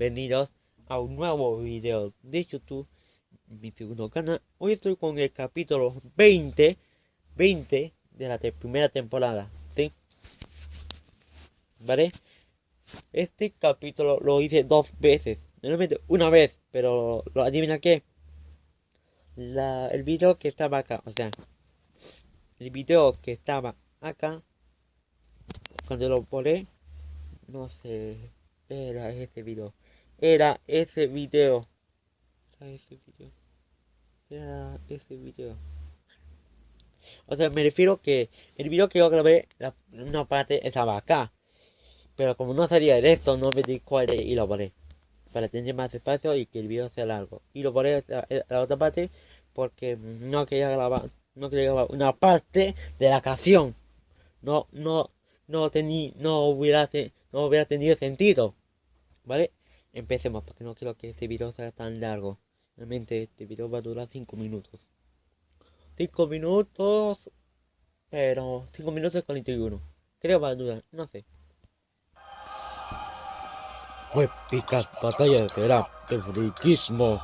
bienvenidos a un nuevo video de YouTube, mi segundo canal. Hoy estoy con el capítulo 20 de la primera temporada, ¿sí? ¿Vale? Este capítulo lo hice 2 veces, normalmente una vez, pero lo adivina qué, el video que estaba acá, o sea, el video que estaba acá, cuando lo pone, no sé, era ese video. Era ese video. O sea, me refiero que el video que yo grabé, una parte estaba acá. Pero como no salía de esto, no me di cuál y lo borré. Para tener más espacio y que el video sea largo. Y lo borré la otra parte porque no quería grabar una parte de la canción. No hubiera tenido sentido. ¿Vale? Empecemos porque no quiero que este video sea tan largo. Realmente este video va a durar 5 minutos. 5 minutos. Pero 5 minutos 41. Creo que va a durar, no sé. Épica batalla de rap de friquismo.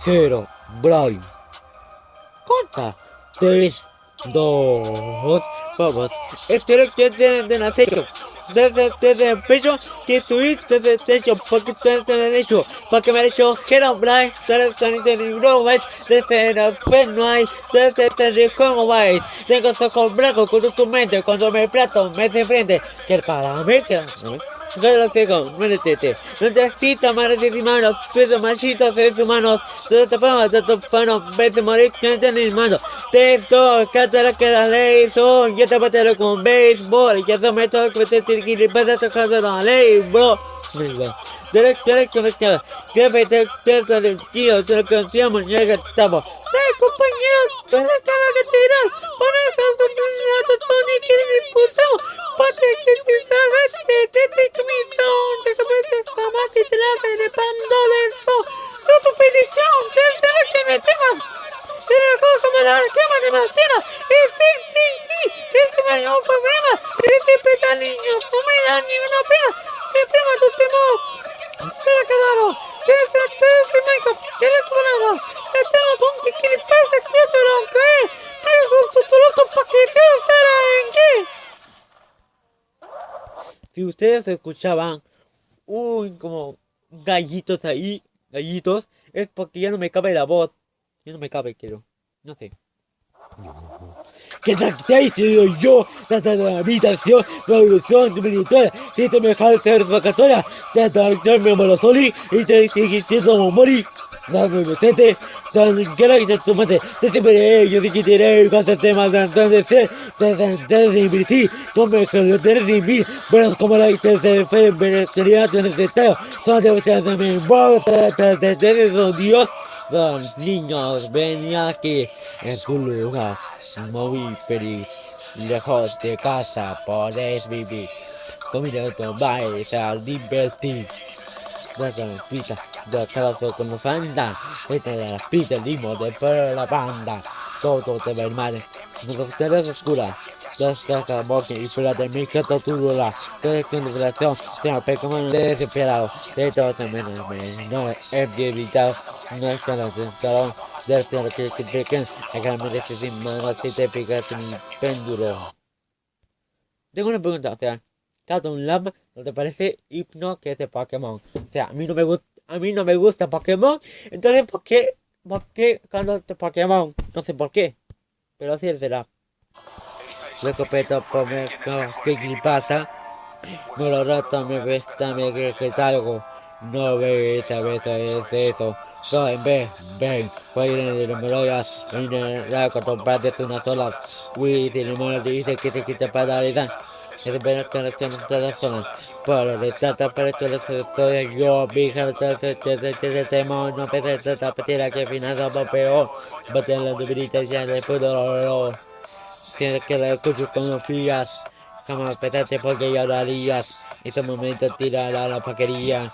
Hero Brian. Corta. 3, 2, vamos. Espero que te nacer. Desde el pecho, que subiste desde el techo, porque tú eres el hecho, porque me ha hecho Hero Brian, sales de libro, desde el no hay, desde el cómo vais, tengo ojos blancos con tu mente, cuando me plato, me se frente, que el para mí, que no lo tengo, no necesita más de mis manos, peso machitos, seres humanos, de tu pano, ves de morir, que no mis manos, texto, cátara que la ley son, yo te pateo con béisbol, ya se me toca que te tiene que pasar a casa de la ley, bro. Que me te del tío, te lo confiamos, ya que estamos. Compañeros, ¿dónde está la cantidad? Por eso, Tony, que disputamos. Parte que te sabes, te comisión, te cometes jamás y te la de pando de eso. Tu petición, desde la que me temas. Se la cosa me la quema de Martina. Sí, este me dio un problema. Este peta niño, no me da ni una pena. Me prima tu temor. Se la quedaron. Se Michael, que le cobraron. Estamos con que le pasa que yo te lo creé. Pero con tu loco pa' que te estará en qué. Si ustedes escuchaban como gallitos ahí, es porque ya no me cabe la voz. Ya no me cabe, creo. No sé. ¿Qué tal te hice yo? Trata de la habitación, la evolución militar, si te me dejas ser vacatoria, trata de darme molosoli y te diciendo morir. Dame docente, tan que tu madre, te separé, yo te quitaré, cuántos temas de ser, de invertir, no me dejes de vivir, pero como la hice de fe, sería tu necesario, son de mi voz, de Dios, los niños, ven aquí, en tu lugar, muy feliz, lejos de casa, podés vivir, comida, tomar, divertir, de pizza. De trabajo como fanda, esta de las pizzas, limo, de perro la banda, todo te va mal, no te ves oscura, dos casas, boque y fuera de mi gato turula, todo con liberación, tengo como desesperado, de todo también, no he evitado, no es que nos sentaron, desde lo que pequen, acá me dejes sin manos, si te picas un péndulo. Tengo una pregunta, o sea, Cartoon Lab, ¿no te parece hipno que es de Pokémon? O sea, a mí no me gusta Pokémon, entonces ¿por qué cuando de Pokémon? No sé por qué, pero así será. Lo copeto por me ¿qué pasa? No lo rato me ves también que algo. No ves a veces es eso. No, en vez, ven, voy a ir de memorias, en la parte de una sola. Uy, si el mono dice que te quita para darle dan. Es ver que las personas para de trata para que las historias yo vija de temor no pese trata petira que final va peor bater la debilidad ya de pudo tienes que la escucho como fías como petarte porque ya darías este momento tira la paquería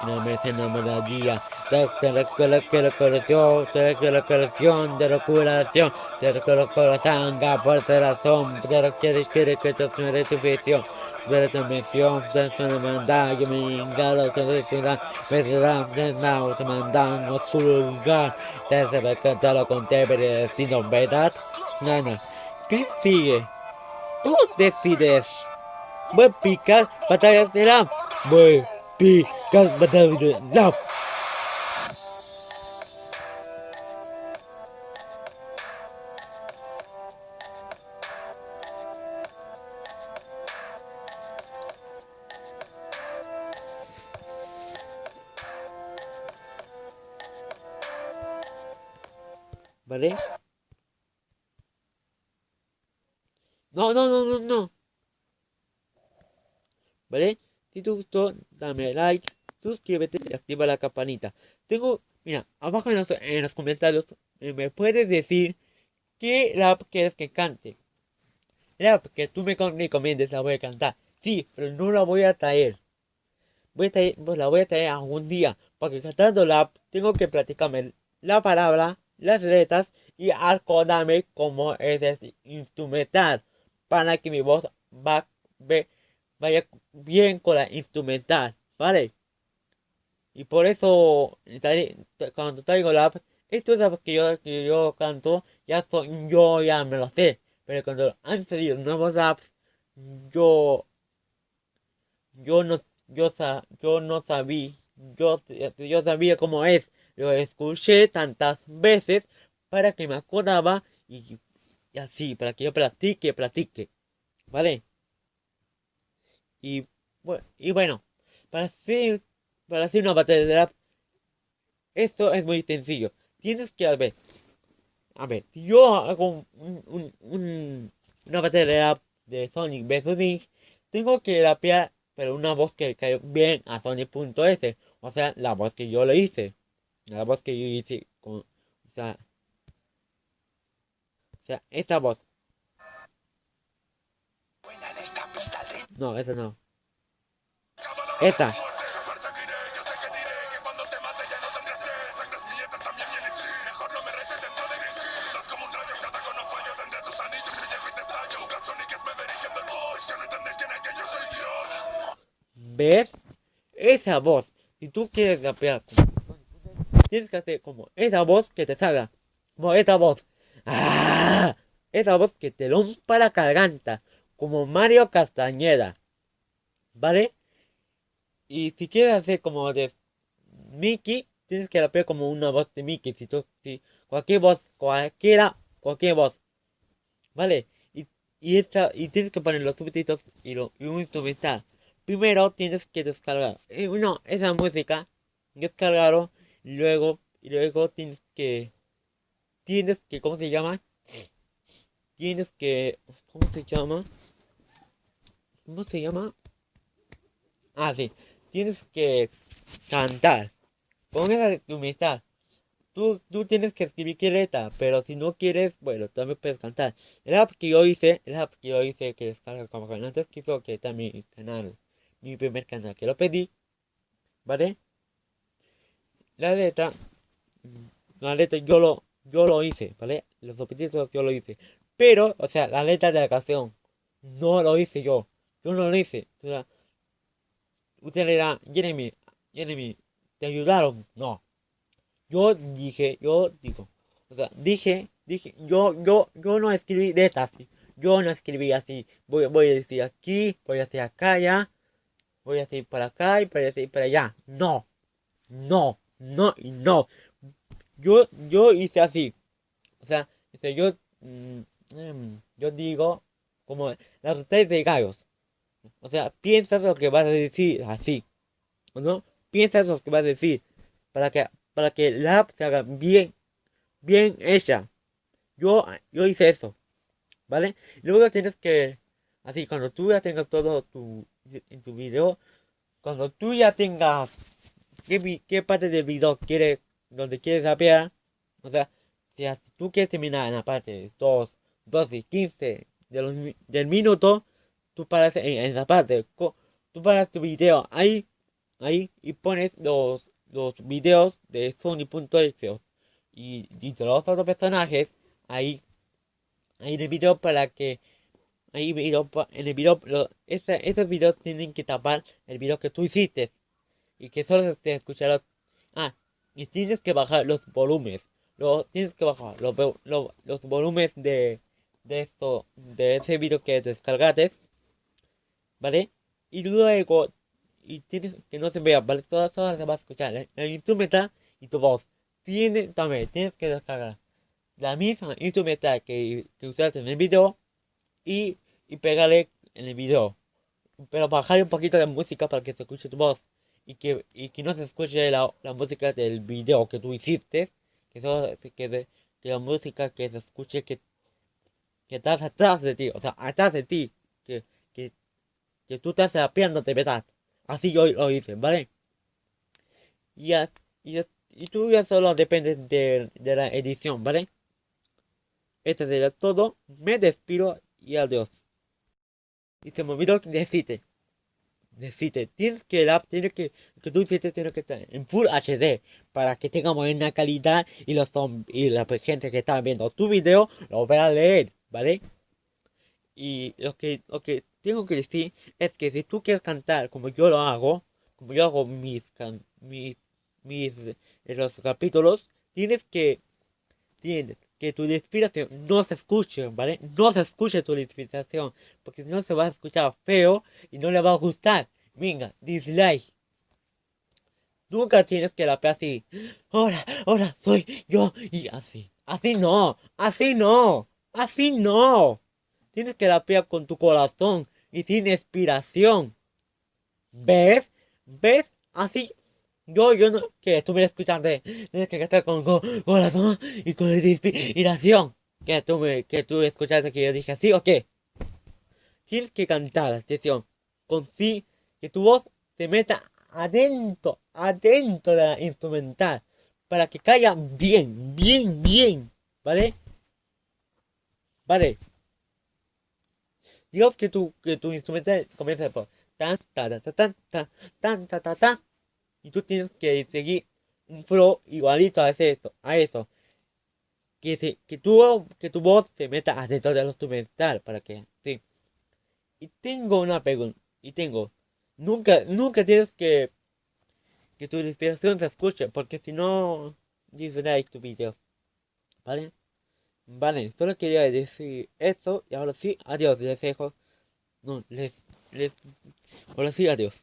no me enamoraría de la colección de la colección de la curación de la corazón por razón pero quiere que tú no eres tu visión de tu mención, de tu hermandad, yo me engado, que decirán, me dirán, de nada, te mandan oscuro lugar, desde el que te lo conté, pero sin novedad, nada. ¿Qué sigue? Tú decides. Buen picas, batallas de rap. Buen picas, batallas de rap. ¿Vale? No, no, no, no, no. ¿Vale? Si te gustó, dame like, suscríbete y activa la campanita. Mira, abajo en los comentarios me puedes decir qué rap quieres que cante. Rap que tú me recomiendes la voy a cantar. Sí, pero no la voy a traer. Pues la voy a traer algún día. Porque cantando rap tengo que practicarme la palabra, las letras y acordarme cómo es el instrumental. Para que mi voz vaya bien con la instrumental. ¿Vale? Y por eso, cuando traigo rap, estos rap que yo canto, yo ya me lo sé. Pero cuando han salido nuevos raps, yo, yo no, yo no sabía, yo sabía cómo es. Lo escuché tantas veces para que me acordaba y así, para que yo practique, ¿vale? Y, y bueno, para hacer, para hacer una batalla de rap, esto es muy sencillo. Tienes que a ver, si yo hago una batalla de rap de Sonic vs Sonic, tengo que rapear, pero una voz que cae bien a Sonic.s. O sea, la voz que yo le hice. La voz que yo hice o sea, esta voz. No, esa no. Esta. ¿Ves? Esa voz. Si tú quieres rapear, tienes que hacer como esa voz que te salga. Como esa voz. ¡Ah! Esa voz que te rompa la garganta. Como Mario Castañeda. ¿Vale? Y si quieres hacer como de Mickey, tienes que rapear como una voz de Mickey. Si cualquier voz, cualquier voz. ¿Vale? Y tienes que poner los subtítulos y un instrumental. Primero tienes que descargar esa música, descargarlo, y luego tienes que, ¿cómo se llama? Tienes que, ¿cómo se llama? ¿Cómo se llama? Ah, sí, tienes que cantar con esa instrumental. Tú tienes que escribir qué letra, pero si no quieres, bueno, también puedes cantar. El app que yo hice que descarga como canal que creo que está mi canal, mi primer canal que lo pedí, ¿vale? La letra, yo lo hice, ¿vale? Los subtítulos yo lo hice. Pero, o sea, la letra de la canción, no lo hice yo. Yo no lo hice. O sea, usted le dirá, Jeremy, ¿te ayudaron? No. Yo digo, o sea, yo no escribí de esta así. Yo no escribí así. Voy a decir aquí, voy a decir acá, ya. Voy a decir para acá y voy a decir para allá. No, no, no y no. Yo hice así. O sea, yo digo como las tres de gallos. O sea, piensas lo que vas a decir así. ¿O no? Piensas lo que vas a decir. Para que el app se haga bien hecha. Yo hice eso, ¿vale? Luego tienes que, así, cuando tú ya tengas todo en tu video, cuando tú ya tengas qué parte del video donde quieres saber, o sea, si tú quieres terminar en la parte 2 y 15 del minuto, tú paras en esa parte, tú paras tu video ahí y pones los videos de Sony.exe y de los otros personajes ahí en el video Ahí en el video, esos videos tienen que tapar el video que tú hiciste. Y que solo se escuchará. Ah, y tienes que bajar los volúmenes. Tienes que bajar los volúmenes de ese video que descargaste, ¿vale? Y luego, y tienes que no se vea, ¿vale? Todas se va a escuchar, ¿eh? El instrumental y tu voz. También tienes que descargar la misma instrumental que usaste en el video y pegarle en el video. Pero bajar un poquito de música para que se escuche tu voz y que no se escuche la música del video que tú hiciste, que, solo, que la música que se escuche que estás atrás de ti, o sea, atrás de ti, que, que, que tú estás rapeándote, ¿verdad? Así yo lo hice, ¿vale? Y, ya, y tú ya solo dependes de la edición, ¿vale? Esto sería todo, me despido y adiós. Y se me olvidó decirte, que tú hiciste tiene que estar en Full HD para que tenga buena calidad y la gente que está viendo tu video lo vea a leer, ¿vale? Y lo que tengo que decir es que si tú quieres cantar como yo lo hago, como yo hago los capítulos, tienes que tu respiración no se escuche, ¿vale? No se escuche tu respiración, porque si no se va a escuchar feo y no le va a gustar. Venga, dislike. Nunca tienes que rapear así. Hola, hola, soy yo. Y así. Así no, así no, así no. Tienes que rapear con tu corazón y sin inspiración. ¿Ves? ¿Ves? Así. Yo no. Que tú me escuchando. Tienes que cantar con corazón y con inspiración. Que tú escuchaste que yo dije así o qué. Tienes que cantar, atención. Con sí. Que tu voz se meta adentro de la instrumental. Para que caiga bien, bien, bien. ¿Vale? Vale. Dios que tu instrumental comienza por tan, ta, ta, ta, tan, ta, tan, ta, ta, ta. Y tú tienes que seguir un flow igualito a eso. Que tu voz se meta adentro del instrumental para que, sí. Y tengo una pregunta, nunca tienes que tu respiración se escuche, porque si no, dislike tu video, ¿vale? Vale, solo quería decir esto, y ahora sí, adiós, les dejo, no, ahora sí, adiós.